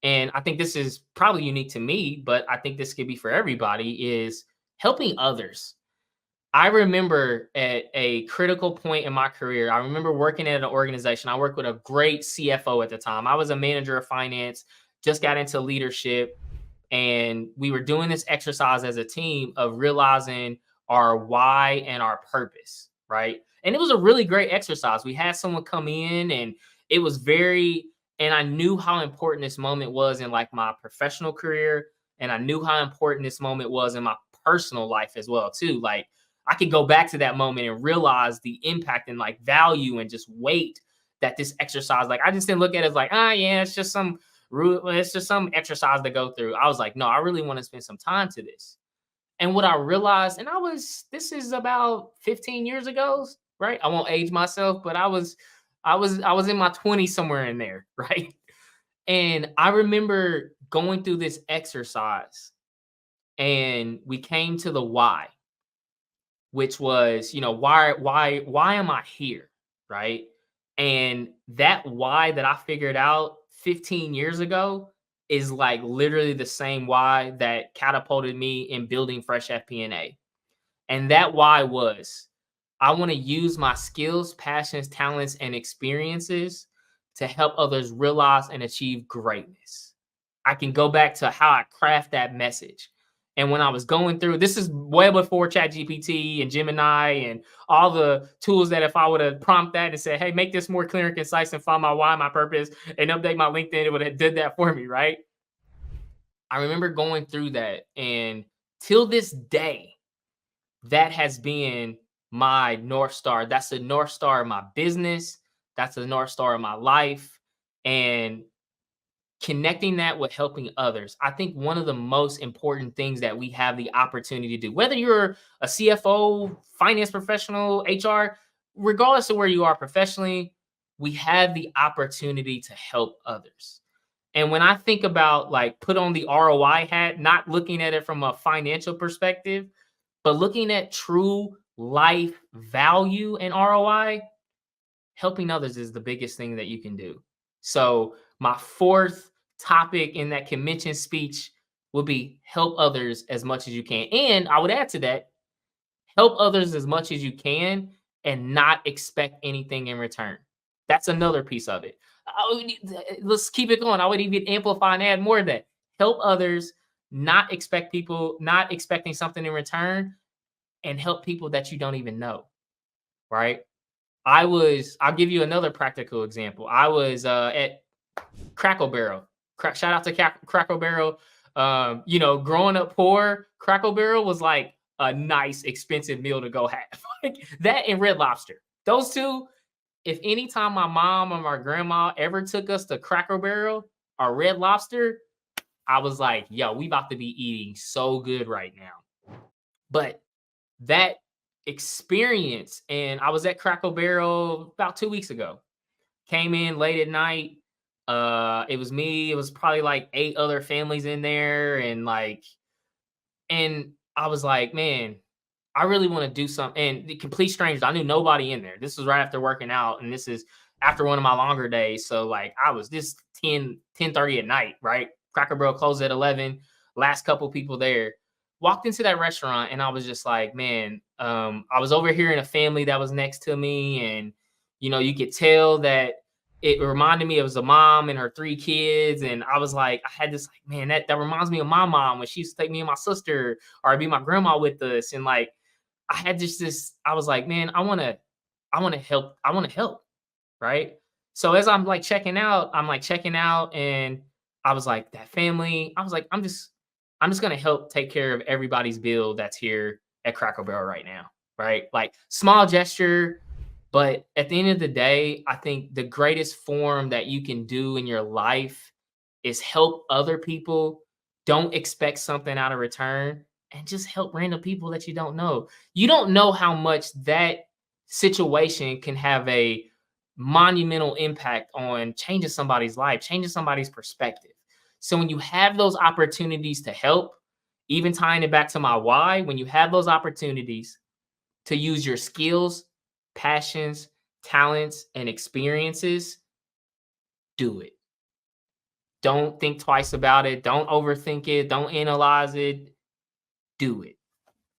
and I think this is probably unique to me, but I think this could be for everybody, is helping others. I remember at a critical point in my career, I remember working at an organization. I worked with a great CFO at the time. I was a manager of finance, just got into leadership, and we were doing this exercise as a team of realizing our why and our purpose, right? And it was a really great exercise. We had someone come in, and it was very, and I knew how important this moment was in like my professional career, and I knew how important this moment was in my personal life as well too. Like I could go back to that moment and realize the impact and like value and just weight that this exercise, like I just didn't look at it as like, yeah, it's just some exercise to go through. I was like, no, I really want to spend some time to this. And what I realized, and this is about 15 years ago, right? I won't age myself, but I was in my 20s somewhere in there, right? And I remember going through this exercise, and we came to the why, which was, why am I here? Right. And that why that I figured out 15 years ago is like literally the same why that catapulted me in building Fresh FP&A. And that why was, I want to use my skills, passions, talents, and experiences to help others realize and achieve greatness. I can go back to how I craft that message. And when I was going through, this is way before ChatGPT and Gemini and all the tools that if I would have prompted that and said, hey, make this more clear and concise and find my why, my purpose, and update my LinkedIn, it would have did that for me, right? I remember going through that. And till this day, that has been my North Star. That's the North Star of my business. That's the North Star of my life. And connecting that with helping others. I think one of the most important things that we have the opportunity to do, whether you're a CFO, finance professional, HR, regardless of where you are professionally, we have the opportunity to help others. And when I think about like put on the ROI hat, not looking at it from a financial perspective, but looking at true life value and ROI, helping others is the biggest thing that you can do. So, my fourth topic in that convention speech would be help others as much as you can. And I would add to that, help others as much as you can and not expect anything in return. That's another piece of it. Let's keep it going. I would even amplify and add more of that. Help others, not expecting something in return, and help people that you don't even know, right? I'll give you another practical example. I was at Crackle Barrel. Shout out to Crackle Barrel. Growing up poor, Crackle Barrel was like a nice, expensive meal to go have. Like that and Red Lobster. Those two, if anytime my mom or my grandma ever took us to Crackle Barrel or Red Lobster, I was like, yo, we about to be eating so good right now. But that experience, and I was at Crackle Barrel about 2 weeks ago. Came in late at night. It was me. It was probably like 8 other families in there, and I was like, man, I really want to do something. And the complete strangers, I knew nobody in there. This was right after working out, and this is after one of my longer days. So like I was just 10:30 at night, right? Cracker Barrel closed at 11. Last couple people there. Walked into that restaurant, and I was just like, man, I was overhearing a family that was next to me, and you could tell that it reminded me it was a mom and her 3 kids. And I was like, I had this like, man, that reminds me of my mom when she used to take me and my sister, or I'd be my grandma with us. And like I had just this, I was like, man, I want to help. I want to help. Right. So as I'm like checking out, and I was like, that family, I was like, I'm just gonna help take care of everybody's bill that's here at Cracker Barrel right now. Right. Like small gesture, but at the end of the day, I think the greatest form that you can do in your life is help other people. Don't expect something out of return, and just help random people that you don't know. You don't know how much that situation can have a monumental impact on changing somebody's life, changing somebody's perspective. So when you have those opportunities to help, even tying it back to my why, when you have those opportunities to use your skills, passions, talents, and experiences, do it. Don't think twice about it. Don't overthink it. Don't analyze it. Do it.